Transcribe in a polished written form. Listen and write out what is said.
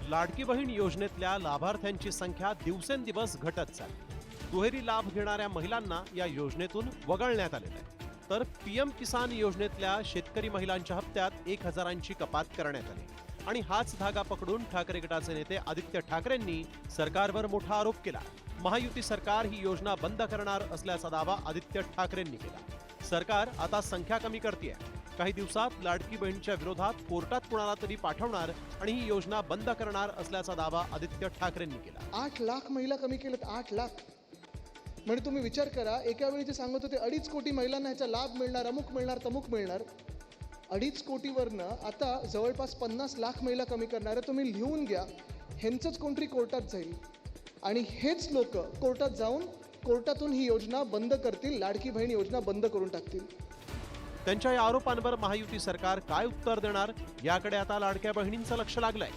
लाडकी बहीण योजनेतल्या लाभार्थ्यांची संख्या दिवसेंदिवस घटत चालली। दुहेरी लाभ घेणाऱ्या महिलांना या योजनेतून वगळण्यात आलेलं आहे। तर पीएम किसान योजनेतल्या शेतकरी महिलांच्या हप्त्यात 1000ची कपात करण्यात आली। आणि हाच धागा पकडून ठाकरे गटाचे नेते आदित्य ठाकरेंनी सरकारवर मोठा आरोप केला। महायुती सरकार ही योजना बंद करणार असल्याचा दावा आदित्य ठाकरेंनी केला। सरकार आता संख्या कमी करतेय। काही दिवसात लाडकी बहीणच्या विरोधात कोर्टात कुणाला तरी पाठवणार आणि ही योजना बंद करणार असल्याचा दावा आदित्य ठाकरेंनी केला। 8 लाख महिला कमी केलेत, 8 लाख। म्हणजे तुम्ही विचार करा, एका वेळी जे सांगत होते 2.5 कोटी महिलांना ह्याचा लाभ मिळणार, अमुक मिळणार, तमुक मिळणार, 2.5 कोटीवरनं आता जवळपास 50 लाख महिला कमी करणार आहे। तुम्ही लिहून घ्या, ह्यांचंच कोणतरी कोर्टात जाईल आणि हेच लोक कोर्टात जाऊन कोर्टातून ही योजना बंद करतील, लाडकी बहीण योजना बंद करून टाकतील। त्यांच्या या आरोपांवर महायुती सरकार काय उत्तर देणार याकडे आता लाडक्या बहिणींचं लक्ष लागलंय।